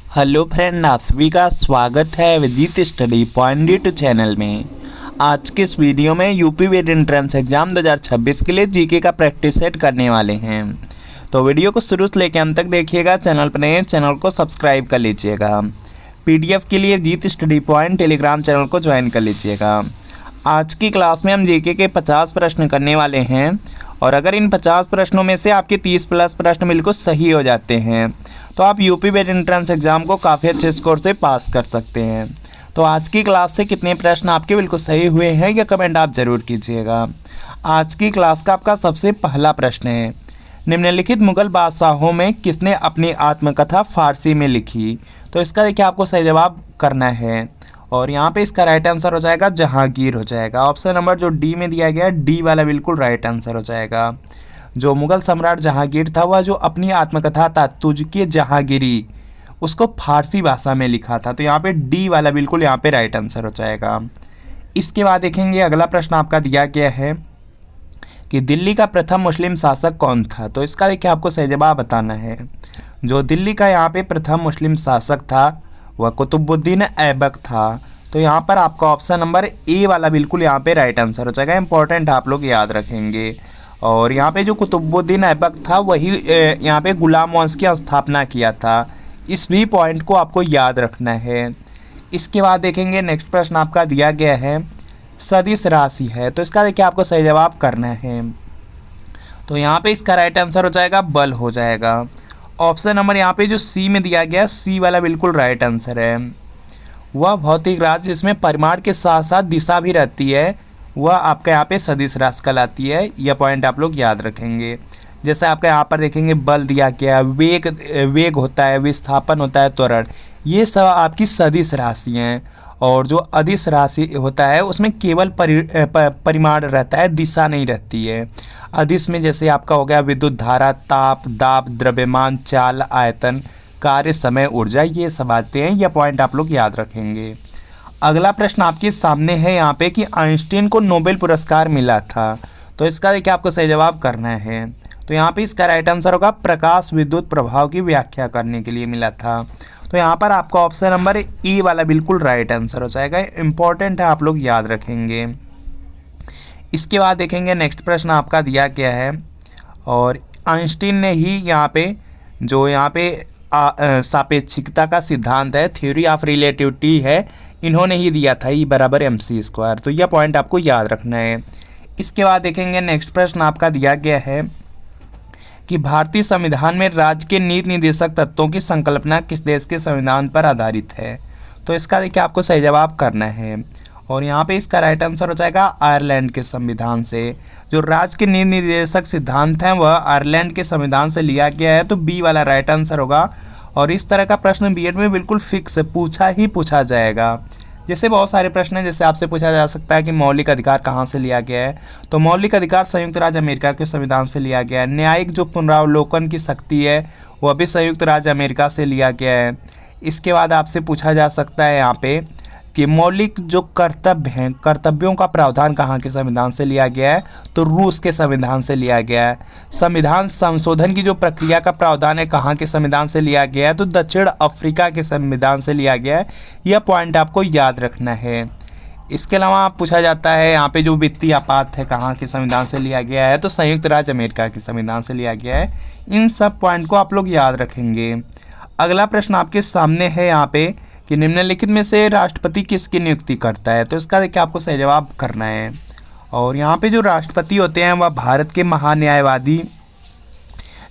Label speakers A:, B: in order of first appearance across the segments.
A: Hello friend, आप सभी का स्वागत है विदित स्टडी पॉइंट चैनल में। आज के इस वीडियो में यूपी वेट एंट्रेंस एग्जाम 2026 के लिए जीके का प्रैक्टिस सेट करने वाले हैं। तो वीडियो को शुरू से लेकर अंत तक देखिएगा। चैनल पर नए चैनल को सब्सक्राइब कर लीजिएगा। पीडीएफ के लिए विदित स्टडी पॉइंट टेलीग्राम चैनल को ज्वाइन कर लीजिएगा। आज की क्लास में हम जीके के 50 प्रश्न करने वाले हैं और अगर इन 50 प्रश्नों में से आपके 30 प्लस प्रश्न बिल्कुल सही हो जाते हैं तो आप यूपी वेट एंट्रेंस एग्जाम को काफ़ी अच्छे स्कोर से पास कर सकते हैं। तो आज की क्लास से कितने प्रश्न आपके बिल्कुल सही हुए हैं यह कमेंट आप ज़रूर कीजिएगा। आज की क्लास का आपका सबसे पहला प्रश्न है, निम्नलिखित मुगल बादशाहों में किसने अपनी आत्मकथा फारसी में लिखी? तो इसका देखिए आपको सही जवाब करना है और यहाँ पे इसका राइट आंसर हो जाएगा जहांगीर हो जाएगा। ऑप्शन नंबर जो डी में दिया गया है डी वाला बिल्कुल राइट आंसर हो जाएगा। जो मुगल सम्राट जहांगीर था वह जो अपनी आत्मकथा था तुझके जहांगीरी उसको फारसी भाषा में लिखा था। तो यहाँ पे डी वाला बिल्कुल यहाँ पे राइट आंसर हो जाएगा। इसके बाद देखेंगे अगला प्रश्न आपका दिया गया है कि दिल्ली का प्रथम मुस्लिम शासक कौन था? तो इसका देखिए आपको सही जवाब बताना है। जो दिल्ली का यहाँ पे प्रथम मुस्लिम शासक था वह कुतुबुद्दीन ऐबक था। तो यहाँ पर आपका ऑप्शन नंबर ए वाला बिल्कुल यहाँ पे राइट आंसर हो जाएगा। इंपॉर्टेंट आप लोग याद रखेंगे। और यहाँ पे जो कुतुबुद्दीन ऐबक था वही यहाँ पे गुलाम वंश की स्थापना किया था। इस भी पॉइंट को आपको याद रखना है। इसके बाद देखेंगे नेक्स्ट प्रश्न आपका दिया गया है सदिश राशि है। तो इसका देखिए आपको सही जवाब करना है। तो यहाँ पे इसका राइट आंसर हो जाएगा बल हो जाएगा। ऑप्शन नंबर यहाँ पे जो सी में दिया गया सी वाला बिल्कुल राइट आंसर है। वह भौतिक राशि जिसमें परिमाण के साथ साथ दिशा भी रहती है वह आपका यहाँ पे सदिश राशि कहलाती है। यह पॉइंट आप लोग याद रखेंगे। जैसे आपका यहाँ पर देखेंगे बल दिया गया, वेग होता है, विस्थापन होता है, त्वरण, ये सब आपकी सदिश राशि हैं। और जो अदिश राशि होता है उसमें केवल परिमाण रहता है, दिशा नहीं रहती है। अदिश में जैसे आपका हो गया विद्युत धारा, ताप, दाब, द्रव्यमान, चाल, आयतन, कार्य, समय, ऊर्जा, ये सब आते हैं। यह पॉइंट आप लोग याद रखेंगे। अगला प्रश्न आपके सामने है यहाँ पे कि आइंस्टीन को नोबेल पुरस्कार मिला था। तो इसका देखिए आपको सही जवाब करना है। तो यहाँ पे इसका राइट आंसर होगा प्रकाश विद्युत प्रभाव की व्याख्या करने के लिए मिला था। तो यहाँ पर आपका ऑप्शन नंबर ई वाला बिल्कुल राइट आंसर हो जाएगा। इंपॉर्टेंट है, आप लोग याद रखेंगे। इसके बाद देखेंगे नेक्स्ट प्रश्न आपका दिया गया है और आइंस्टीन ने ही यहाँ पे जो यहाँ पे सापेक्षिकता का सिद्धांत है, थ्योरी ऑफ रिलेटिविटी है, इन्होंने ही दिया था E बराबर mc²। तो यह पॉइंट आपको याद रखना है। इसके बाद देखेंगे नेक्स्ट प्रश्न आपका दिया गया है कि भारतीय संविधान में राज्य के नीति निर्देशक तत्वों की संकल्पना किस देश के संविधान पर आधारित है? तो इसका देखिए आपको सही जवाब करना है और यहाँ पे इसका राइट आंसर हो जाएगा आयरलैंड के संविधान से। जो राज्य के नीति निर्देशक सिद्धांत हैं वह आयरलैंड के संविधान से लिया गया है। तो बी वाला राइट आंसर होगा। और इस तरह का प्रश्न बीएड में बिल्कुल फिक्स पूछा जाएगा। जैसे बहुत सारे प्रश्न हैं, जैसे आपसे पूछा जा सकता है कि मौलिक अधिकार कहाँ से लिया गया है? तो मौलिक अधिकार संयुक्त राज्य अमेरिका के संविधान से लिया गया है। न्यायिक जो पुनरावलोकन की शक्ति है वह भी संयुक्त राज्य अमेरिका से लिया गया है। इसके बाद आपसे पूछा जा सकता है यहाँ पे कि मौलिक जो कर्तव्य हैं, कर्तव्यों का प्रावधान कहाँ के संविधान से लिया गया है? तो रूस के संविधान से लिया गया है। संविधान संशोधन की जो प्रक्रिया का प्रावधान है कहाँ के संविधान से लिया गया है? तो दक्षिण अफ्रीका के संविधान से लिया गया है। यह पॉइंट आपको याद रखना है। इसके अलावा पूछा जाता है यहाँ पे जो वित्तीय आपात है कहाँ के संविधान से लिया गया है? तो संयुक्त राज्य अमेरिका के संविधान से लिया गया है। इन सब पॉइंट को आप लोग याद रखेंगे। अगला प्रश्न आपके सामने है यहाँ पे कि निम्नलिखित में से राष्ट्रपति किसकी नियुक्ति करता है? तो इसका देखिए आपको सही जवाब करना है। और यहाँ पे जो राष्ट्रपति होते हैं वह भारत के महान्यायवादी,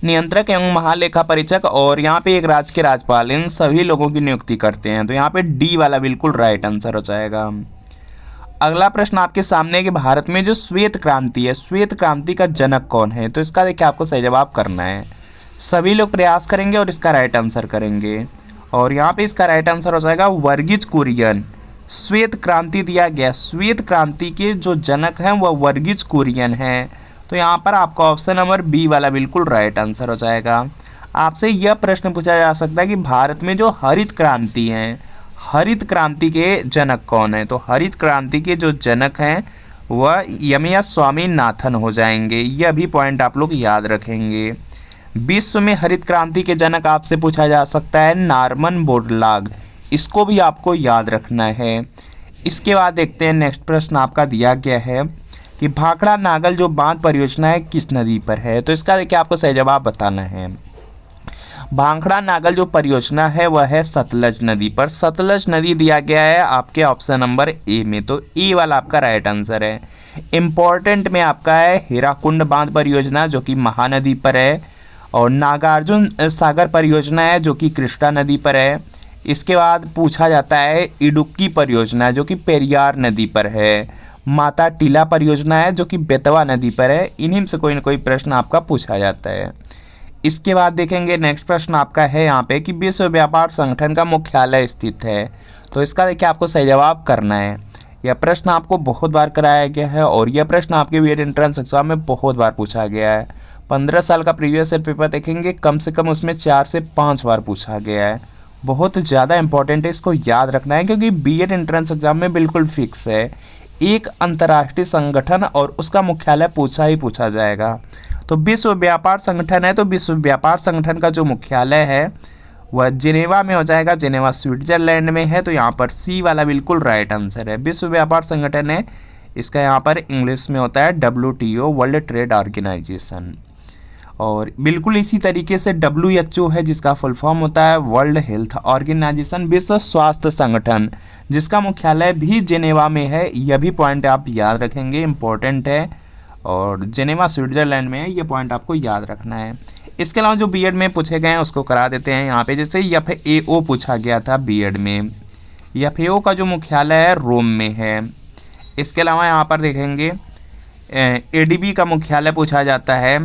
A: नियंत्रक एवं महालेखा परीक्षक और यहाँ पे एक राज्य के राज्यपाल, इन सभी लोगों की नियुक्ति करते हैं। तो यहाँ पे डी वाला बिल्कुल राइट आंसर हो जाएगा। अगला प्रश्न आपके सामने है कि भारत में जो श्वेत क्रांति है, श्वेत क्रांति का जनक कौन है? तो इसका देखिए आपको सही जवाब करना है। सभी लोग प्रयास करेंगे और इसका राइट आंसर करेंगे और यहाँ पे इसका राइट आंसर हो जाएगा वर्गीज कुरियन। श्वेत क्रांति दिया गया, श्वेत क्रांति के जो जनक हैं वह वर्गीज कुरियन हैं। तो यहाँ पर आपका ऑप्शन नंबर बी वाला बिल्कुल राइट आंसर हो जाएगा। आपसे यह प्रश्न पूछा जा सकता है कि भारत में जो हरित क्रांति हैं, हरित क्रांति के जनक कौन है? तो हरित क्रांति के जो जनक हैं वह यमिया स्वामीनाथन हो जाएंगे। यह भी पॉइंट आप लोग याद रखेंगे। विश्व में हरित क्रांति के जनक आपसे पूछा जा सकता है नॉर्मन बोरलाग, इसको भी आपको याद रखना है। इसके बाद देखते हैं नेक्स्ट प्रश्न आपका दिया गया है कि भाखड़ा नागल जो बांध परियोजना है किस नदी पर है, तो इसका देखिए आपको सही जवाब बताना है। भाखड़ा नागल जो परियोजना है वह है सतलज नदी पर। सतलज नदी दिया गया है आपके ऑप्शन नंबर ए में, तो ए वाला आपका राइट आंसर है। इम्पोर्टेंट में आपका है हीराकुंड बांध परियोजना जो कि महानदी पर है, और नागार्जुन सागर परियोजना है जो कि कृष्णा नदी पर है। इसके बाद पूछा जाता है इडुक्की परियोजना जो कि पेरियार नदी पर है। माता टीला परियोजना है जो कि बेतवा नदी पर है। इन्हीं से कोई ना कोई प्रश्न आपका पूछा जाता है। इसके बाद देखेंगे नेक्स्ट प्रश्न आपका है यहाँ पे कि विश्व व्यापार संगठन का मुख्यालय स्थित है, तो इसका देखिए आपको सही जवाब करना है। यह प्रश्न आपको बहुत बार कराया गया है और यह प्रश्न आपके बीएड एंट्रेंस एग्जाम में बहुत बार पूछा गया है। 15 साल का प्रीवियस ईयर पेपर देखेंगे, कम से कम उसमें 4 से 5 बार पूछा गया है। बहुत ज़्यादा इंपॉर्टेंट है, इसको याद रखना है क्योंकि बीएड एंट्रेंस एग्जाम में बिल्कुल फिक्स है एक अंतर्राष्ट्रीय संगठन और उसका मुख्यालय पूछा ही पूछा जाएगा। तो विश्व व्यापार संगठन है, तो विश्व व्यापार संगठन का जो मुख्यालय है वह जिनेवा में हो जाएगा। जिनेवा स्विट्जरलैंड में है, तो यहाँ पर सी वाला बिल्कुल राइट आंसर है। विश्व व्यापार संगठन है, इसका यहाँ पर इंग्लिश में होता है WTO, वर्ल्ड ट्रेड ऑर्गेनाइजेशन। और बिल्कुल इसी तरीके से WHO है जिसका फुल फॉर्म होता है वर्ल्ड हेल्थ ऑर्गेनाइजेशन, विश्व स्वास्थ्य संगठन, जिसका मुख्यालय भी जेनेवा में है। यह भी पॉइंट आप याद रखेंगे, इम्पोर्टेंट है, और जेनेवा स्विट्जरलैंड में है, ये पॉइंट आपको याद रखना है। इसके अलावा जो बीएड में पूछे गए हैं उसको करा देते हैं यहाँ पे। जैसे FAO पूछा गया था बीएड में, FAO का जो मुख्यालय है रोम में है। इसके अलावा यहाँ पर देखेंगे ADB का मुख्यालय पूछा जाता है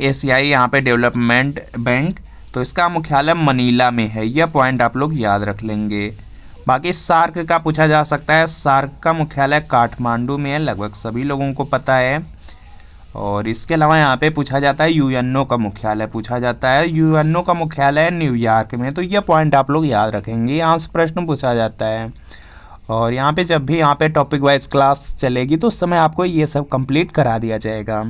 A: एशियाई यहाँ पे डेवलपमेंट बैंक, तो इसका मुख्यालय मनीला में है। यह पॉइंट आप लोग याद रख लेंगे। बाकी सार्क का पूछा जा सकता है, सार्क का मुख्यालय काठमांडू में है, लगभग सभी लोगों को पता है। और इसके अलावा यहाँ पे पूछा जाता है UNO का मुख्यालय पूछा जाता है, UNO का मुख्यालय न्यूयॉर्क में। तो यह पॉइंट आप लोग याद रखेंगे, यहाँ से प्रश्न पूछा जाता है। और यहाँ पे जब भी यहाँ पे टॉपिक वाइज क्लास चलेगी तो उस समय आपको ये सब कंप्लीट करा दिया जाएगा।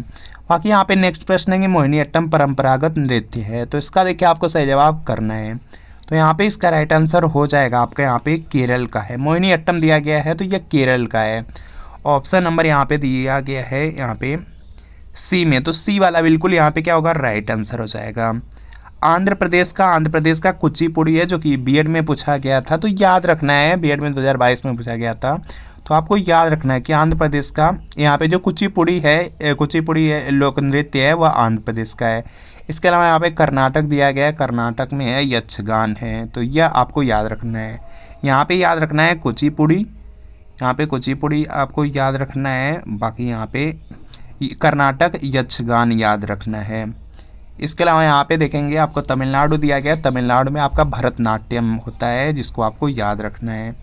A: बाकी यहाँ पे नेक्स्ट प्रश्न है कि मोहिनीअट्टम परंपरागत नृत्य है, तो इसका देखिए आपको सही जवाब करना है। तो यहाँ पे इसका राइट आंसर हो जाएगा आपका यहाँ पे केरल का है। मोहिनीअट्टम दिया गया है तो यह केरल का है। ऑप्शन नंबर यहाँ पे दिया गया है यहाँ पे सी में, तो सी वाला बिल्कुल यहाँ पे क्या होगा राइट आंसर हो जाएगा। आंध्र प्रदेश का कुचिपुड़ी है जो कि बीएड में पूछा गया था, तो याद रखना है, बीएड में 2022 में पूछा गया था, तो आपको याद रखना है कि आंध्र प्रदेश का यहाँ पे जो कुचिपुड़ी है लोक नृत्य है वह आंध्र प्रदेश का है। इसके अलावा यहाँ पे कर्नाटक दिया गया है, कर्नाटक में है यक्षगान है, तो यह आपको याद रखना है। यहाँ पे याद रखना है कुचिपुड़ी, यहाँ पे कुचिपुड़ी आपको याद रखना है। बाकी यहाँ पे कर्नाटक यक्षगान याद रखना है। इसके अलावा यहाँ पे देखेंगे आपको तमिलनाडु दिया गया है, तमिलनाडु में आपका भरतनाट्यम होता है जिसको आपको याद रखना है।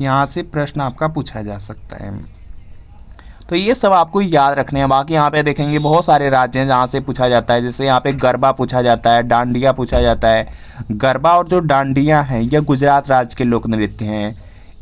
A: यहाँ से प्रश्न आपका पूछा जा सकता है, तो ये सब आपको याद रखने हैं। बाकी यहाँ पे देखेंगे बहुत सारे राज्य हैं जहाँ से पूछा जाता है, जैसे यहाँ पे गरबा पूछा जाता है, डांडिया पूछा जाता है। गरबा और जो डांडिया हैं यह गुजरात राज्य के लोक नृत्य हैं।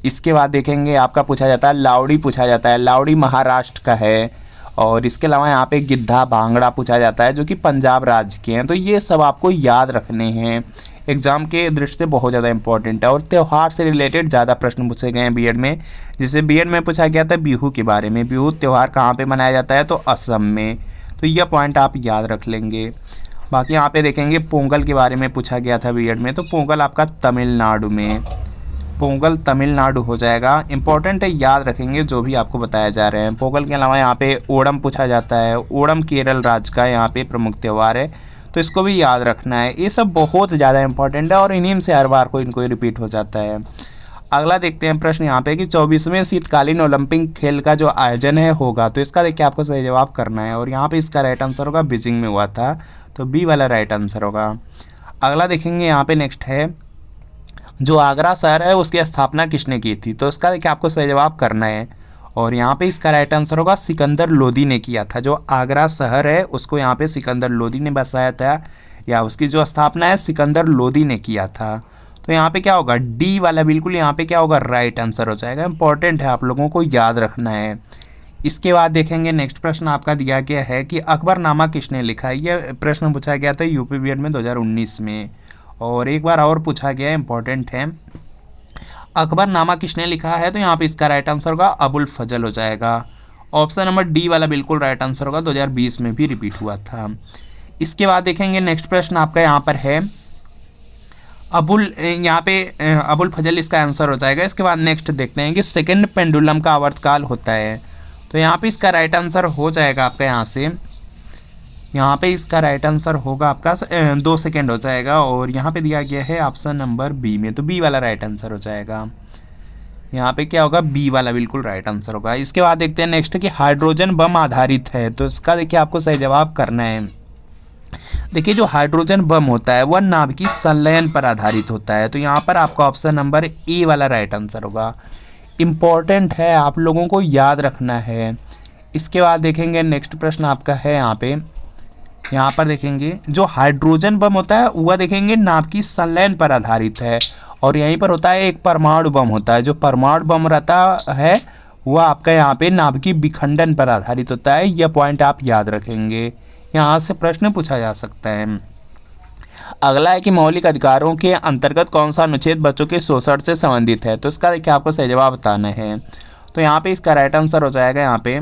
A: इसके बाद देखेंगे आपका पूछा जाता है लावड़ी पूछा जाता है, लावड़ी महाराष्ट्र का है। और इसके अलावा यहाँ पे गिद्धा भांगड़ा पूछा जाता है जो कि पंजाब राज्य के हैं। तो ये सब आपको याद रखने हैं, एग्जाम के दृष्टि से बहुत ज़्यादा इंपॉर्टेंट है। और त्यौहार से रिलेटेड ज़्यादा प्रश्न पूछे गए हैं बीएड में, जैसे बीएड में पूछा गया था बिहू के बारे में, बिहू त्यौहार कहाँ पे मनाया जाता है, तो असम में, तो यह पॉइंट आप याद रख लेंगे। बाकी यहाँ पे देखेंगे पोंगल के बारे में पूछा गया था बीएड में, तो पोंगल आपका तमिलनाडु में, पोंगल तमिलनाडु हो जाएगा। इंपॉर्टेंट है, याद रखेंगे जो भी आपको बताया जा रहे हैं। पोंगल के अलावा यहाँ पे ओणम पूछा जाता है, ओणम केरल राज्य का यहाँ पे प्रमुख त्यौहार है, तो इसको भी याद रखना है। ये सब बहुत ज़्यादा इंपॉर्टेंट है और इन्हीं से हर बार इनको रिपीट हो जाता है। अगला देखते हैं प्रश्न यहाँ पे कि 24वें शीतकालीन ओलंपिक खेल का जो आयोजन है होगा, तो इसका देखिए आपको सही जवाब करना है। और यहाँ पे इसका राइट आंसर होगा बीजिंग में हुआ था, तो बी वाला राइट आंसर होगा। अगला देखेंगे यहाँ पे नेक्स्ट है जो आगरा शहर है उसकी स्थापना किसने की थी, तो इसका देखिए आपको सही जवाब करना है। और यहाँ पे इसका राइट आंसर होगा सिकंदर लोदी ने किया था। जो आगरा शहर है उसको यहाँ पे सिकंदर लोदी ने बसाया था, या उसकी जो स्थापना है सिकंदर लोदी ने किया था। तो यहाँ पे क्या होगा डी वाला बिल्कुल यहाँ पे क्या होगा राइट आंसर हो जाएगा। इंपॉर्टेंट है, आप लोगों को याद रखना है। इसके बाद देखेंगे नेक्स्ट प्रश्न आपका दिया गया है कि अकबरनामा किसने लिखा है। यह प्रश्न पूछा गया था यूपी बीएड में 2019 में, और एक बार और पूछा गया है, इंपॉर्टेंट है। अकबरनामा किसने लिखा है, तो यहाँ पे इसका राइट आंसर होगा अबुल फजल हो जाएगा। ऑप्शन नंबर डी वाला बिल्कुल राइट आंसर होगा, 2020 में भी रिपीट हुआ था। इसके बाद देखेंगे नेक्स्ट प्रश्न आपका यहाँ पर है यहाँ पे अबुल फजल इसका आंसर हो जाएगा। इसके बाद नेक्स्ट देखते हैं कि सेकंड पेंडुलम का आवर्तकाल होता है, तो यहाँ पे इसका राइट आंसर हो जाएगा आपका यहाँ पे इसका राइट आंसर होगा आपका 2 सेकेंड हो जाएगा, और यहाँ पे दिया गया है ऑप्शन नंबर बी में, तो बी वाला राइट आंसर हो जाएगा। यहाँ पे क्या होगा, बी वाला बिल्कुल राइट आंसर होगा। इसके बाद देखते हैं नेक्स्ट कि हाइड्रोजन बम आधारित है, तो इसका देखिए आपको सही जवाब करना है। देखिए जो हाइड्रोजन बम होता है वह नाभिकीय संलयन पर आधारित होता है, तो यहाँ पर आपका ऑप्शन नंबर ए वाला राइट आंसर होगा। इम्पॉर्टेंट है, आप लोगों को याद रखना है। इसके बाद देखेंगे नेक्स्ट प्रश्न आपका है यहाँ पर देखेंगे जो हाइड्रोजन बम होता है वह देखेंगे नाभिकीय संलयन पर आधारित है, और यहीं पर होता है एक परमाणु बम होता है। जो परमाणु बम रहता है वह आपका यहाँ पे नाभिकीय विखंडन पर आधारित होता है। यह पॉइंट आप याद रखेंगे, यहाँ से प्रश्न पूछा जा सकता है। अगला है कि मौलिक अधिकारों के अंतर्गत कौन सा अनुच्छेद बच्चों के शोषण से संबंधित है, तो इसका देखिए आपको सही जवाब बताना है। तो यहाँ पे इसका राइट आंसर हो जाएगा यहाँ पे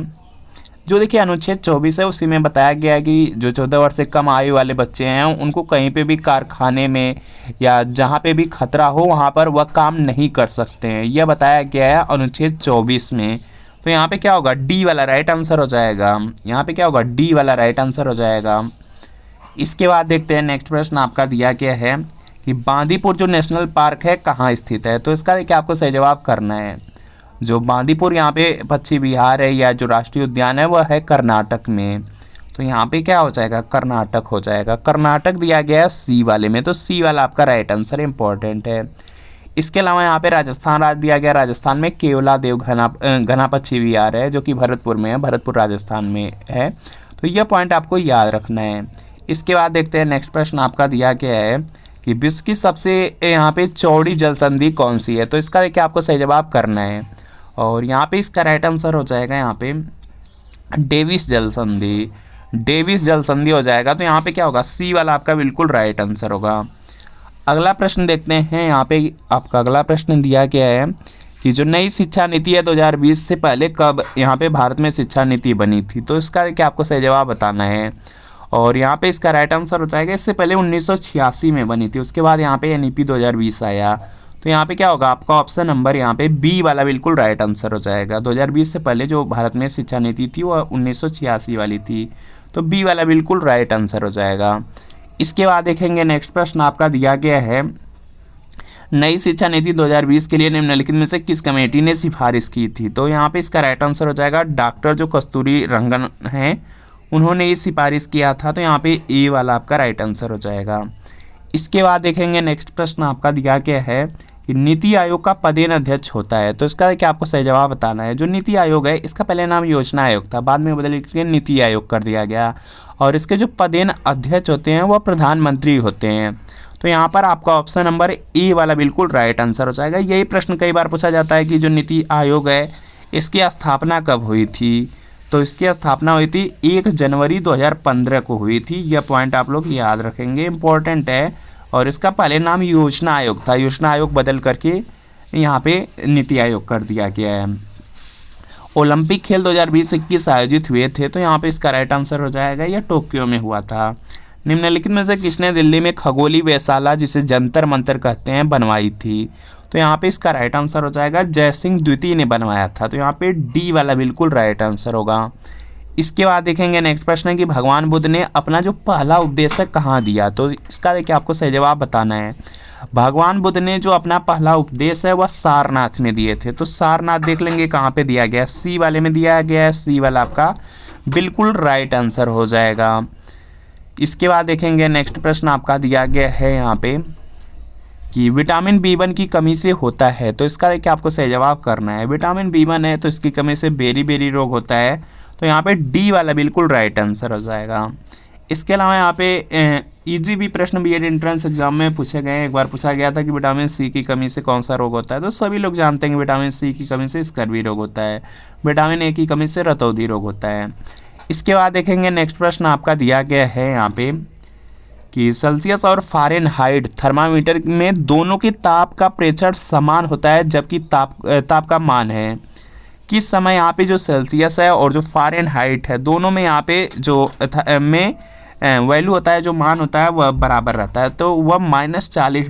A: जो देखिए अनुच्छेद 24 है, उसी में बताया गया है कि जो 14 वर्ष से कम आयु वाले बच्चे हैं उनको कहीं पे भी कारखाने में या जहाँ पे भी खतरा हो वहाँ पर वह काम नहीं कर सकते हैं, यह बताया गया है अनुच्छेद 24 में। तो यहाँ पे क्या होगा, डी वाला राइट आंसर हो जाएगा। यहाँ पे क्या होगा, डी वाला राइट आंसर हो जाएगा। इसके बाद देखते हैं नेक्स्ट प्रश्न आपका दिया गया है कि बांदीपुर जो नेशनल पार्क है कहाँ स्थित है, तो इसका देखिए आपको सही जवाब करना है। जो बांदीपुर यहाँ पे पश्चिम बिहार है, या जो राष्ट्रीय उद्यान है वह है कर्नाटक में, तो यहाँ पे क्या हो जाएगा, कर्नाटक हो जाएगा। कर्नाटक दिया गया है सी वाले में, तो सी वाला आपका राइट आंसर इंपॉर्टेंट है। इसके अलावा यहाँ पे राजस्थान राज्य दिया गया, राजस्थान में केवलादेव घना पश्चिम बिहार है जो कि भरतपुर में है, भरतपुर राजस्थान में है, तो यह पॉइंट आपको याद रखना है। इसके बाद देखते हैं नेक्स्ट प्रश्न आपका दिया गया है कि विश्व की सबसे यहाँ पे चौड़ी जल संधि कौन सी है, तो इसका देखिए आपको सही जवाब करना है, और यहाँ पे इसका राइट आंसर हो जाएगा यहाँ पे डेविस जल संधि, डेविस जल संधि हो जाएगा। तो यहाँ पे क्या होगा, सी वाला आपका बिल्कुल राइट आंसर होगा। अगला प्रश्न देखते हैं, यहाँ पे आपका अगला प्रश्न दिया गया है कि जो नई शिक्षा नीति है 2020 से पहले कब यहाँ पे भारत में शिक्षा नीति बनी थी, तो इसका क्या आपको सही जवाब बताना है, और यहाँ पे इसका राइट आंसर हो जाएगा इससे पहले 1986 में बनी थी, उसके बाद यहाँ पे एनईपी 2020 आया। तो यहाँ पे क्या होगा, आपका ऑप्शन नंबर यहाँ पे बी वाला बिल्कुल राइट आंसर हो जाएगा। 2020 से पहले जो भारत में शिक्षा नीति थी वह 1986 वाली थी, तो बी वाला बिल्कुल राइट आंसर हो जाएगा। इसके बाद देखेंगे नेक्स्ट प्रश्न आपका दिया गया है नई शिक्षा नीति 2020 के लिए निम्नलिखित में से किस कमेटी ने सिफारिश की थी, तो यहाँ पे इसका राइट आंसर हो जाएगा डॉक्टर जो कस्तूरी रंगन हैं उन्होंने ये सिफारिश किया था, तो यहाँ पे ए वाला आपका राइट आंसर हो जाएगा। इसके बाद देखेंगे नेक्स्ट प्रश्न आपका दिया गया है कि नीति आयोग का पदेन अध्यक्ष होता है, तो इसका क्या आपको सही जवाब बताना है। जो नीति आयोग है इसका पहले नाम योजना आयोग था, बाद में बदल के नीति आयोग कर दिया गया, और इसके जो पदेन अध्यक्ष होते हैं वह प्रधानमंत्री होते हैं। तो यहाँ पर आपका ऑप्शन नंबर ए वाला बिल्कुल राइट आंसर हो जाएगा। यही प्रश्न कई बार पूछा जाता है कि जो नीति आयोग है इसकी स्थापना कब हुई थी, तो इसकी स्थापना हुई थी 1 जनवरी 2015 को हुई थी। यह पॉइंट आप लोग याद रखेंगे, इम्पोर्टेंट है। और इसका पहले नाम योजना आयोग था, योजना आयोग बदल करके यहाँ पे नीति आयोग कर दिया गया है। ओलंपिक खेल 2020-21 आयोजित हुए थे, तो यहाँ पे इसका राइट आंसर हो जाएगा, यह टोक्यो में हुआ था। निम्नलिखित में से किसने दिल्ली में खगोलीय वेधशाला जिसे जंतर मंतर कहते हैं बनवाई थी, तो यहाँ पे इसका राइट आंसर हो जाएगा जयसिंह द्वितीय ने बनवाया था, तो यहाँ पे डी वाला बिल्कुल राइट आंसर होगा। इसके बाद देखेंगे नेक्स्ट प्रश्न है कि भगवान बुद्ध ने अपना जो पहला उपदेश है कहाँ दिया, तो इसका देखिए आपको सही जवाब बताना है। भगवान बुद्ध ने जो अपना पहला उपदेश है वह सारनाथ में दिए थे, तो सारनाथ देख लेंगे कहाँ पे दिया गया, सी वाले में दिया गया है, सी वाला आपका बिल्कुल राइट आंसर हो जाएगा। इसके बाद देखेंगे नेक्स्ट प्रश्न आपका दिया गया है यहाँ पे कि विटामिन B1 की कमी से होता है, तो इसका देखिए आपको सही जवाब करना है। विटामिन B1 है तो इसकी कमी से बेरी बेरी रोग होता है, तो यहाँ पे डी वाला बिल्कुल राइट आंसर हो जाएगा। इसके अलावा यहाँ पे इजी भी प्रश्न बीएड एंट्रेंस एग्जाम में पूछे गए हैं। एक बार पूछा गया था कि विटामिन सी की कमी से कौन सा रोग होता है, तो सभी लोग जानते हैं कि विटामिन सी की कमी से स्कर्वी रोग होता है, विटामिन ए की कमी से रतौंधी रोग होता है। इसके बाद देखेंगे नेक्स्ट प्रश्न आपका दिया गया है यहाँ पे कि सेल्सियस और फ़ारेनहाइट थर्मामीटर में दोनों के ताप का प्रेक्षण समान होता है जबकि ताप का मान है किस समय यहाँ पे जो सेल्सियस है और जो फ़ारेनहाइट है दोनों में यहाँ पे जो में वैल्यू होता है, जो मान होता है वह बराबर रहता है, तो वह -40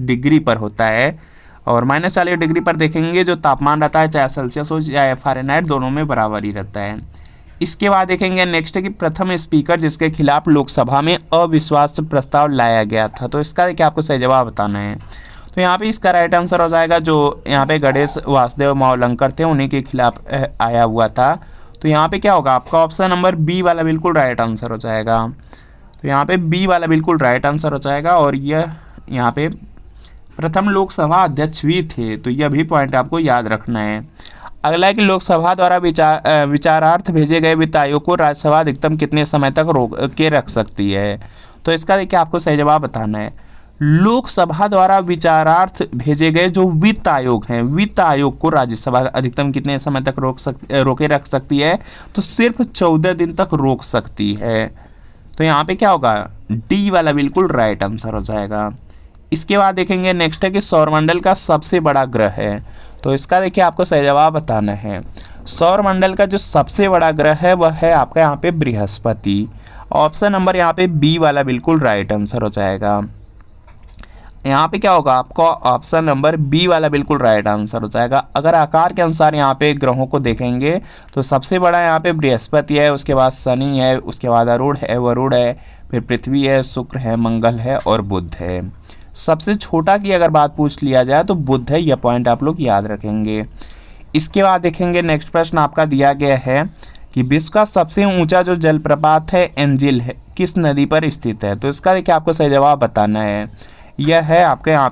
A: डिग्री पर होता है। और -40 डिग्री पर देखेंगे जो तापमान रहता है चाहे सेल्सियस हो चाहे फ़ारेनहाइट दोनों में बराबर ही रहता है। इसके बाद देखेंगे नेक्स्ट है कि प्रथम स्पीकर जिसके खिलाफ लोकसभा में अविश्वास प्रस्ताव लाया गया था, तो इसका देखिए आपको सही जवाब बताना है। तो यहाँ पे इसका राइट आंसर हो जाएगा जो यहाँ पे गणेश वासुदेव मावलंकर थे, उन्हीं के खिलाफ आया हुआ था। तो यहाँ पे क्या होगा आपका ऑप्शन नंबर बी वाला बिल्कुल राइट आंसर हो जाएगा। तो यहाँ पे बी वाला बिल्कुल राइट आंसर हो जाएगा। और यह यहाँ पे प्रथम लोकसभा अध्यक्ष भी थे, तो यह भी पॉइंट आपको याद रखना है। अगला है कि लोकसभा द्वारा विचारार्थ भेजे गए वित्त आयोग को राज्यसभा अधिकतम कितने समय तक रोक के रख सकती है, तो इसका देखिए आपको सही जवाब बताना है। लोकसभा द्वारा विचारार्थ भेजे गए जो वित्त आयोग हैं, वित्त आयोग को राज्यसभा अधिकतम कितने समय तक रोके रख सकती है, तो सिर्फ 14 दिन तक रोक सकती है। तो यहाँ पे क्या होगा डी वाला बिल्कुल राइट आंसर हो जाएगा। इसके बाद देखेंगे नेक्स्ट है कि सौरमंडल का सबसे बड़ा ग्रह है, तो इसका देखिए आपको सही जवाब बताना है। सौरमंडल का जो सबसे बड़ा ग्रह है वह है आपका यहाँ पे बृहस्पति। ऑप्शन नंबर यहाँ पे बी वाला बिल्कुल राइट आंसर हो जाएगा। यहाँ पे क्या होगा आपका ऑप्शन नंबर बी वाला बिल्कुल राइट आंसर हो जाएगा। अगर आकार के अनुसार यहाँ पे ग्रहों को देखेंगे तो सबसे बड़ा यहाँ पे बृहस्पति है, उसके बाद शनि है, उसके बाद वरुण है, फिर पृथ्वी है, शुक्र है, मंगल है और बुध है। सबसे छोटा की अगर बात पूछ लिया जाए तो बुध है, यह पॉइंट आप लोग याद रखेंगे। इसके बाद देखेंगे नेक्स्ट प्रश्न आपका दिया गया है कि विश्व का सबसे ऊंचा जो जलप्रपात है एंजिल है किस नदी पर स्थित है, तो इसका देखिए आपको सही जवाब बताना है। यह है आपके यहाँ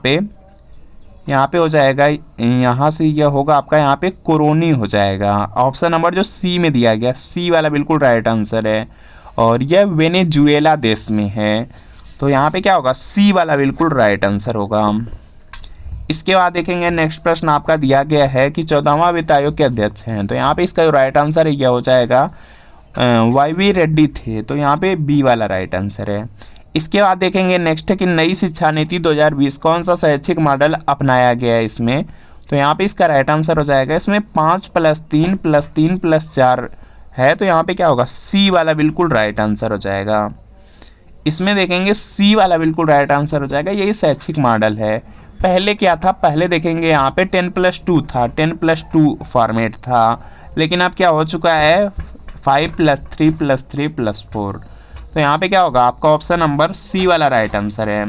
A: पे हो जाएगा, यहाँ से यह होगा आपका यहाँ पे कोरोनी हो जाएगा। ऑप्शन नंबर जो सी में दिया गया, सी वाला बिल्कुल राइट आंसर है और यह वेनेजुएला देश में है। तो यहाँ पे क्या होगा सी वाला बिल्कुल राइट आंसर होगा। इसके बाद देखेंगे नेक्स्ट प्रश्न आपका दिया गया है कि 14वां वित्त आयोग के अध्यक्ष हैं, तो यहाँ पे इसका जो राइट आंसर है यह हो जाएगा YV रेड्डी थे, तो यहाँ पे बी वाला राइट आंसर है। इसके बाद देखेंगे नेक्स्ट है कि नई शिक्षा नीति 2020 कौन सा शैक्षिक मॉडल अपनाया गया है इसमें, तो यहाँ पे इसका राइट आंसर हो जाएगा इसमें 5+3+3+4 है, तो यहाँ पे क्या होगा सी वाला बिल्कुल राइट आंसर हो जाएगा। इसमें देखेंगे सी वाला बिल्कुल राइट आंसर हो जाएगा, यही शैक्षिक मॉडल है। पहले क्या था, पहले देखेंगे यहाँ पे 10+2 था, 10+2 फॉर्मेट था, लेकिन अब क्या हो चुका है 5+3+3+4। तो यहाँ पे क्या होगा आपका ऑप्शन नंबर सी वाला राइट आंसर है।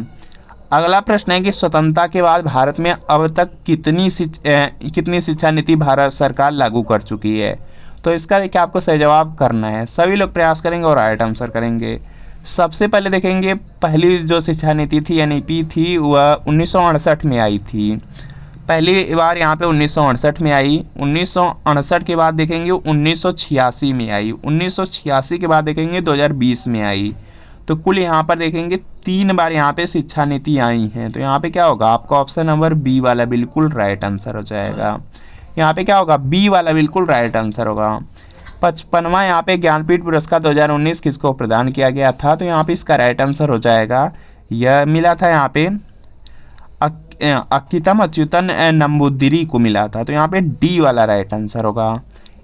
A: अगला प्रश्न है कि स्वतंत्रता के बाद भारत में अब तक कितनी शिक्षा नीति भारत सरकार लागू कर चुकी है, तो इसका देखिए आपको सही जवाब करना है। सभी लोग प्रयास करेंगे और राइट आंसर करेंगे। सबसे पहले देखेंगे पहली जो शिक्षा नीति थी NEP थी वह 1968 में आई थी, पहली बार यहाँ पे 1968 में आई। 1968 के बाद देखेंगे 1986 में आई, 1986 के बाद देखेंगे 2020 में आई। तो कुल यहाँ पर देखेंगे 3 बार यहाँ पे शिक्षा नीति आई हैं, तो यहाँ पे क्या होगा आपका ऑप्शन नंबर बी वाला बिल्कुल राइट आंसर हो जाएगा। यहाँ पे क्या होगा बी वाला बिल्कुल राइट आंसर होगा। 55वां यहाँ पे ज्ञानपीठ पुरस्कार 2019 किसको प्रदान किया गया था, तो यहाँ पे इसका राइट आंसर हो जाएगा, यह मिला था यहाँ पे अक्कीतम अच्युतन नंबूदिरी को मिला था, तो यहाँ पे डी वाला राइट आंसर होगा।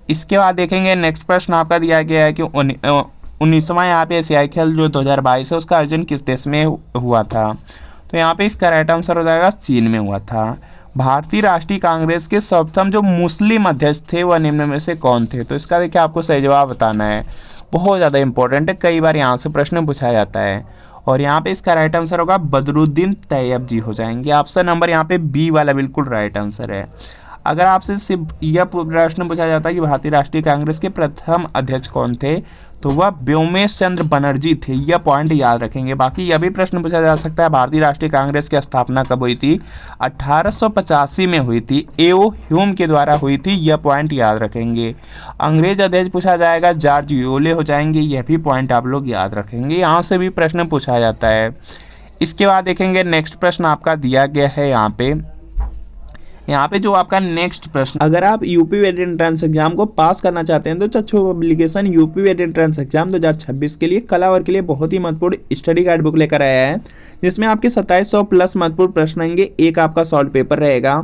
A: इसके बाद देखेंगे नेक्स्ट प्रश्न आपका दिया गया है कि 19वां यहाँ पे एशियाई खेल जो 2022 है उसका आयोजन किस देश में हुआ था, तो यहाँ पे इसका राइट आंसर हो जाएगा चीन में हुआ था। भारतीय राष्ट्रीय कांग्रेस के सर्वप्रथम जो मुस्लिम अध्यक्ष थे वह निम्न में से कौन थे, तो इसका देखिए आपको सही जवाब बताना है। बहुत ज़्यादा इंपॉर्टेंट है, कई बार यहाँ से प्रश्न पूछा जाता है। और यहाँ पे इसका राइट आंसर होगा बदरुद्दीन तैयब जी हो जाएंगे। ऑप्शन नंबर यहाँ पे बी वाला बिल्कुल राइट आंसर है। अगर आपसे सिर्फ यह प्रश्न पूछा जाता है कि भारतीय राष्ट्रीय कांग्रेस के प्रथम अध्यक्ष कौन थे, तो वह व्योमेश चंद्र बनर्जी थे। यह पॉइंट याद रखेंगे। बाकी यह भी प्रश्न पूछा जा सकता है, भारतीय राष्ट्रीय कांग्रेस की स्थापना कब हुई थी? 1885 में हुई थी, एओ ह्यूम के द्वारा हुई थी। यह पॉइंट याद रखेंगे। अंग्रेज अध्यक्ष पूछा जाएगा, जॉर्ज यूले हो जाएंगे। यह भी पॉइंट आप लोग याद रखेंगे, यहाँ से भी प्रश्न पूछा जाता है। इसके बाद देखेंगे नेक्स्ट प्रश्न आपका दिया गया है यहाँ पे जो आपका नेक्स्ट प्रश्न, अगर आप यूपी वेट एंट्रेंस एग्जाम को पास करना चाहते हैं तो चक्षु पब्लिकेशन यूपी वेट एंट्रेंस एग्जाम 2026 के लिए कला वर्ग के लिए बहुत ही महत्वपूर्ण स्टडी गाइड बुक लेकर आया है, जिसमें आपके 2700 प्लस महत्वपूर्ण प्रश्न आएंगे। एक आपका सॉल्व पेपर रहेगा।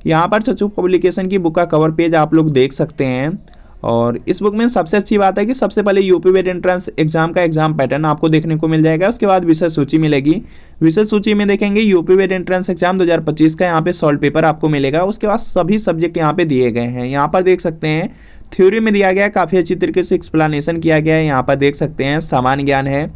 A: यहाँ पर चक्षु पब्लिकेशन की बुक का कवर पेज आप लोग देख सकते हैं। और इस बुक में सबसे अच्छी बात है कि सबसे पहले यूपी वेट एंट्रेंस एग्जाम का एग्जाम पैटर्न आपको देखने को मिल जाएगा। उसके बाद विषय सूची मिलेगी। विषय सूची में देखेंगे यूपी वेट एंट्रेंस एग्जाम 2025 का यहाँ पे सॉल्व पेपर आपको मिलेगा। उसके बाद सभी सब्जेक्ट यहाँ पे दिए गए हैं। यहाँ पर देख सकते हैं थ्योरी में दिया गया है, काफ़ी अच्छी तरीके से एक्सप्लेनेशन किया गया है। यहाँ पर देख सकते हैं सामान्य ज्ञान है,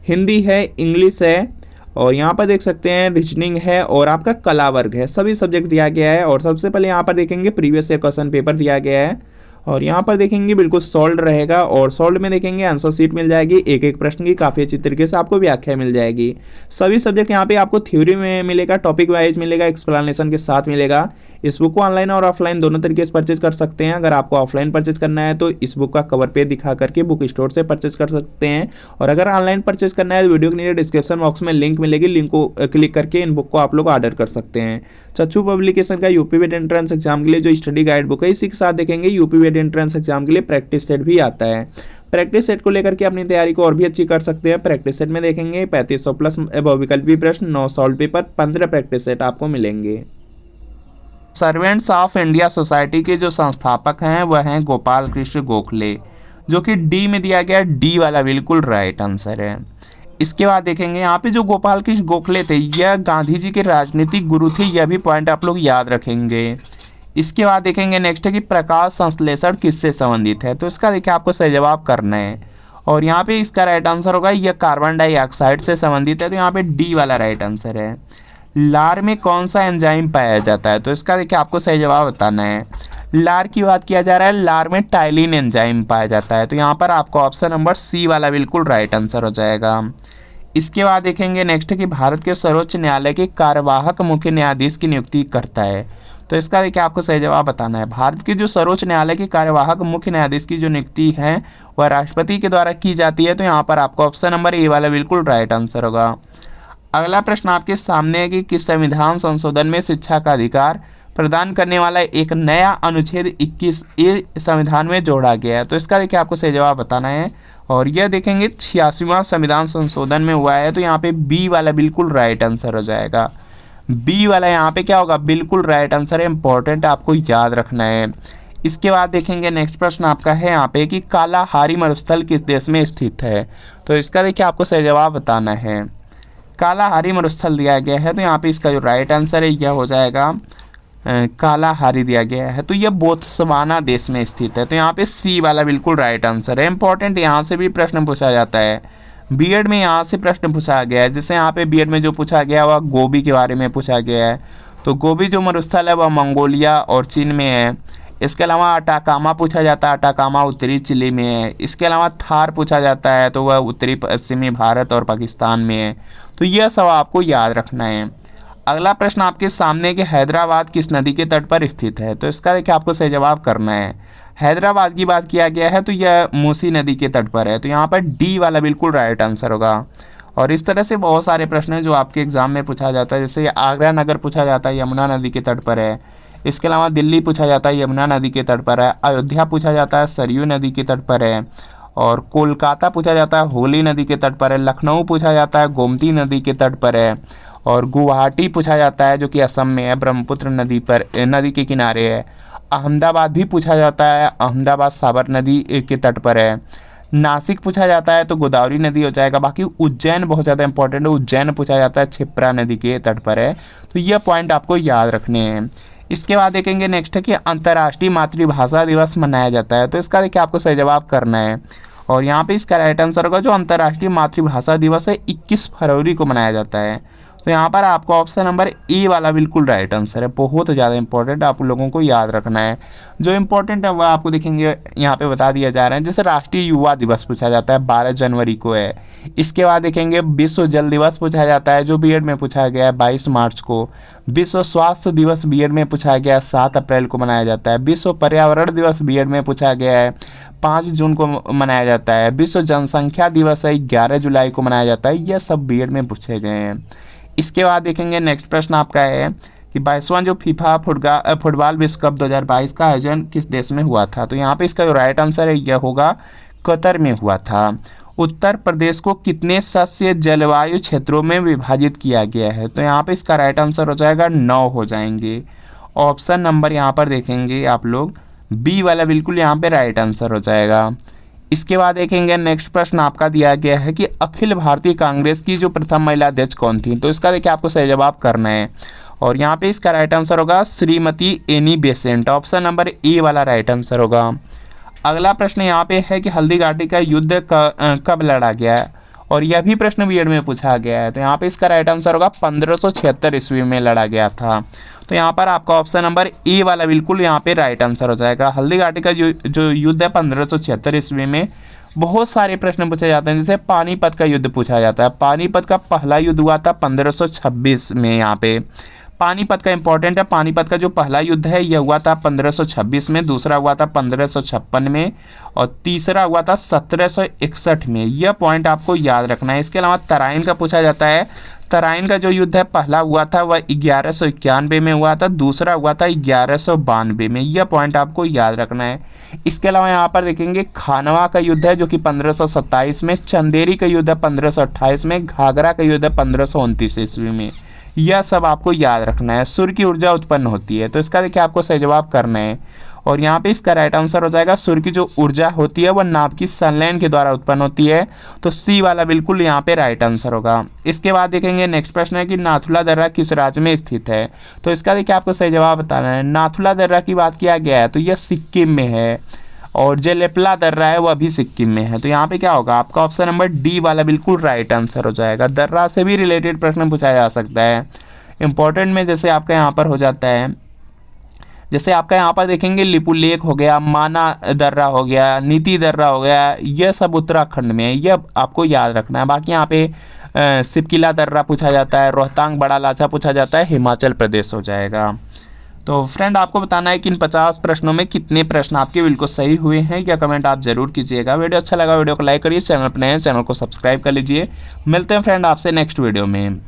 A: हिंदी है, इंग्लिश है, और यहाँ पर देख सकते हैं रीजनिंग है, और आपका कला वर्ग है। सभी सब्जेक्ट दिया गया है। और सबसे पहले यहाँ पर देखेंगे प्रीवियस ईयर क्वेश्चन पेपर दिया गया है, और यहाँ पर देखेंगे बिल्कुल सॉल्व रहेगा। और सॉल्व में देखेंगे आंसर शीट मिल जाएगी, एक एक प्रश्न की काफ़ी अच्छी तरीके से आपको व्याख्या मिल जाएगी। सभी सब्जेक्ट यहाँ पे आपको थ्योरी में मिलेगा, टॉपिक वाइज मिलेगा, एक्सप्लेनेशन के साथ मिलेगा। इस बुक को ऑनलाइन और ऑफलाइन दोनों तरीके से परचेज कर सकते हैं। अगर आपको ऑफलाइन परचेज करना है तो इस बुक का कवर पेज दिखा करके बुक स्टोर से परचेज कर सकते हैं, और अगर ऑनलाइन परचेज करना है तो वीडियो के नीचे डिस्क्रिप्शन बॉक्स में लिंक मिलेगी, लिंक को क्लिक करके इन बुक को आप लोग ऑर्डर कर सकते हैं। चक्षु पब्लिकेशन का यूपी वेट एंट्रेंस एग्जाम के लिए जो स्टडी गाइड बुक है, इसी के साथ देखेंगे यूपी वेट एंट्रेंस एग्जाम के लिए प्रैक्टिस सेट भी आता है। प्रैक्टिस सेट को लेकर के अपनी तैयारी को और भी अच्छी कर सकते हैं। प्रैक्टिस सेट में देखेंगे 3500 प्लस बहुविकल्पी प्रश्न, 9 सॉल्व पेपर, 15 प्रैक्टिस सेट आपको मिलेंगे। सर्वेंट्स ऑफ इंडिया सोसाइटी के जो संस्थापक हैं वह हैं गोपाल कृष्ण गोखले, जो कि डी में दिया गया। डी वाला बिल्कुल राइट आंसर है। इसके बाद देखेंगे यहाँ पे जो गोपाल कृष्ण गोखले थे यह गांधी जी के राजनीतिक गुरु थे। यह भी पॉइंट आप लोग याद रखेंगे। इसके बाद देखेंगे नेक्स्ट है कि प्रकाश संश्लेषण किससे संबंधित है, तो इसका देखिए आपको सही जवाब करना है। और यहाँ पे इसका राइट आंसर होगा यह कार्बन डाइऑक्साइड से संबंधित है, तो यहाँ पे डी वाला राइट आंसर है। लार में कौन सा एंजाइम पाया जाता है, तो इसका देखिए आपको सही जवाब बताना है। लार की बात किया जा रहा है, लार में टाइलिन एंजाइम पाया जाता है, तो यहाँ पर आपको ऑप्शन नंबर सी वाला बिल्कुल राइट आंसर हो जाएगा। इसके बाद देखेंगे नेक्स्ट कि भारत के सर्वोच्च न्यायालय के कार्यवाहक मुख्य न्यायाधीश की नियुक्ति करता है, तो इसका देखिए आपको सही जवाब बताना है। भारत के जो सर्वोच्च न्यायालय के कार्यवाहक मुख्य न्यायाधीश की जो नियुक्ति है वह राष्ट्रपति के द्वारा की जाती है, तो यहाँ पर आपको ऑप्शन नंबर ए वाला बिल्कुल राइट आंसर होगा। अगला प्रश्न आपके सामने है कि किस संविधान संशोधन में शिक्षा का अधिकार प्रदान करने वाला एक नया अनुच्छेद 21A संविधान में जोड़ा गया है, तो इसका देखिए आपको सही जवाब बताना है। और यह देखेंगे 86वां संविधान संशोधन में हुआ है, तो यहाँ पे बी वाला बिल्कुल राइट आंसर हो जाएगा। बी वाला यहाँ पे क्या होगा, बिल्कुल राइट आंसर है। इंपॉर्टेंट आपको याद रखना है। इसके बाद देखेंगे नेक्स्ट प्रश्न आपका है यहाँ पे कि कालाहारी मरुस्थल किस देश में स्थित है, तो इसका देखिए आपको सही जवाब बताना है। कालाहारी मरुस्थल दिया गया है, तो यहाँ पे इसका जो राइट आंसर है यह हो जाएगा कालाहारी दिया गया है, तो यह बोत्सवाना देश में स्थित है, तो यहाँ पे सी वाला बिल्कुल राइट आंसर है। इंपॉर्टेंट यहाँ से भी प्रश्न पूछा जाता है। बीएड में यहाँ से प्रश्न पूछा गया है, जैसे यहाँ पे बीएड में जो पूछा गया वह गोबी के बारे में पूछा गया है, तो गोबी जो मरुस्थल है वह मंगोलिया और चीन में है। इसके अलावा अटाकामा पूछा जाता है, अटाकामा उत्तरी चिली में है। इसके अलावा थार पूछा जाता है, तो वह उत्तरी पश्चिमी भारत और पाकिस्तान में है, तो यह सब आपको याद रखना है। अगला प्रश्न आपके सामने कि हैदराबाद किस नदी के तट पर स्थित है, तो इसका देखिए आपको सही जवाब करना है। हैदराबाद की बात किया गया है तो यह मूसी नदी के तट पर है, तो यहाँ पर डी वाला बिल्कुल राइट आंसर होगा। और इस तरह से बहुत सारे प्रश्न हैं जो आपके एग्जाम में पूछा जाता है, जैसे आगरा नगर पूछा जाता है, यमुना नदी के तट पर है। इसके अलावा दिल्ली पूछा जाता है, यमुना नदी के तट पर है। अयोध्या पूछा जाता है, सरयू नदी के तट पर है। और कोलकाता पूछा जाता है, होली नदी के तट पर है। लखनऊ पूछा जाता है, गोमती नदी के तट पर है। और गुवाहाटी पूछा जाता है जो कि असम में है, ब्रह्मपुत्र नदी के किनारे है। अहमदाबाद भी पूछा जाता है, अहमदाबाद साबर नदी के तट पर है। नासिक पूछा जाता है तो गोदावरी नदी हो जाएगा। बाकी उज्जैन बहुत ज़्यादा इंपॉर्टेंट है, उज्जैन पूछा जाता है, क्षिप्रा नदी के तट पर है, तो यह पॉइंट आपको याद रखने हैं। इसके बाद देखेंगे नेक्स्ट है कि अंतर्राष्ट्रीय मातृभाषा दिवस मनाया जाता है, तो इसका देखिए आपको सही जवाब करना है। और यहाँ पे इसका राइट आंसर होगा जो अंतर्राष्ट्रीय मातृभाषा दिवस है 21 फरवरी को मनाया जाता है, तो यहाँ पर आपको ऑप्शन नंबर ए वाला बिल्कुल राइट आंसर है। बहुत ज़्यादा इंपॉर्टेंट आप लोगों को याद रखना है। जो इंपॉर्टेंट है वह आपको देखेंगे यहाँ पे बता दिया जा रहा है। जैसे राष्ट्रीय युवा दिवस पूछा जाता है 12 जनवरी को है। इसके बाद देखेंगे विश्व जल दिवस पूछा जाता है जो बीएड में पूछा गया है 22 मार्च को। विश्व स्वास्थ्य दिवस बीएड में पूछा गया है 7 अप्रैल को मनाया जाता है। विश्व पर्यावरण दिवस बीएड में पूछा गया है 5 जून को मनाया जाता है। विश्व जनसंख्या दिवस है 11 जुलाई को मनाया जाता है। यह सब बीएड में पूछे गए हैं। इसके बाद देखेंगे नेक्स्ट प्रश्न आपका है कि 22वां जो फीफा फुटबॉल विश्व कप 2022 का आयोजन किस देश में हुआ था। तो यहाँ पे इसका जो राइट आंसर है यह होगा कतर में हुआ था। उत्तर प्रदेश को कितने सस्य जलवायु क्षेत्रों में विभाजित किया गया है। तो यहाँ पे इसका राइट आंसर हो जाएगा 9 हो जाएंगे। ऑप्शन नंबर यहाँ पर देखेंगे आप लोग बी वाला बिल्कुल यहाँ पे राइट आंसर हो जाएगा। इसके बाद देखेंगे नेक्स्ट प्रश्न आपका दिया गया है कि अखिल भारतीय कांग्रेस की जो प्रथम महिला अध्यक्ष कौन थी। तो इसका देखिए आपको सही जवाब करना है और यहाँ पे इसका राइट आंसर होगा Shrimati Annie Besant. Option number A वाला राइट आंसर होगा। अगला प्रश्न यहाँ पे है कि हल्दी घाटी का युद्ध कब लड़ा गया है और यह भी प्रश्न बीएड में पूछा गया है। तो यहाँ पे इसका राइट आंसर होगा 1576 ईस्वी में लड़ा गया था। तो यहाँ पर आपका ऑप्शन नंबर ए वाला बिल्कुल यहाँ पे राइट आंसर हो जाएगा। हल्दी घाटी का जो युद्ध है 1576 ईस्वी में। बहुत सारे प्रश्न पूछे जाते हैं जैसे पानीपत का युद्ध पूछा जाता है। पानीपत का पहला युद्ध हुआ था 1526 में। यहाँ पे पानीपत का इंपॉर्टेंट है। पानीपत का जो पहला युद्ध है यह हुआ था 1526 में, दूसरा हुआ था 1556 में और तीसरा हुआ था 1761 में। यह पॉइंट आपको याद रखना है। इसके अलावा तराइन का पूछा जाता है। तराइन का जो युद्ध है पहला हुआ था वह 1191 में हुआ था, दूसरा हुआ था 1192 में। यह पॉइंट आपको याद रखना है। इसके अलावा यहाँ पर देखेंगे खानवा का युद्ध है जो कि 1527 में, चंदेरी का युद्ध है 1528 में, घाघरा का युद्ध है 1529 ईस्वी में। यह सब आपको याद रखना है। सूर्य की ऊर्जा उत्पन्न होती है। तो इसका देखिए आपको सही जवाब करना है और यहाँ पे इसका राइट आंसर हो जाएगा सूर्य की जो ऊर्जा होती है वह नाभ की सनलाइन के द्वारा उत्पन्न होती है। तो सी वाला बिल्कुल यहाँ पे राइट आंसर होगा। इसके बाद देखेंगे नेक्स्ट प्रश्न है कि नाथुला दर्रा किस राज्य में स्थित है। तो इसका देखिए आपको सही जवाब बताना है। नाथुला दर्रा की बात किया गया है तो यह सिक्किम में है और जो लेपला दर्रा है वह भी सिक्किम में है। तो यहाँ पे क्या होगा आपका ऑप्शन नंबर डी वाला बिल्कुल राइट आंसर हो जाएगा। दर्रा से भी रिलेटेड प्रश्न पूछा जा सकता है इंपॉर्टेंट में। जैसे आपका यहाँ पर हो जाता है, जैसे आपका यहाँ पर देखेंगे लिपू लेक हो गया, माना दर्रा हो गया, नीति दर्रा हो गया, यह सब उत्तराखंड में है। यह आपको याद रखना है। बाकी यहाँ पे सिपकिला दर्रा पूछा जाता है, रोहतांग बड़ा लाचा पूछा जाता है, हिमाचल प्रदेश हो जाएगा। तो फ्रेंड आपको बताना है कि इन 50 प्रश्नों में कितने प्रश्न आपके बिल्कुल सही हुए हैं। या कमेंट आप जरूर कीजिएगा। वीडियो अच्छा लगा वीडियो को लाइक करिए, चैनल पर नए हैं चैनल को सब्सक्राइब कर लीजिए। मिलते हैं फ्रेंड आपसे नेक्स्ट वीडियो में।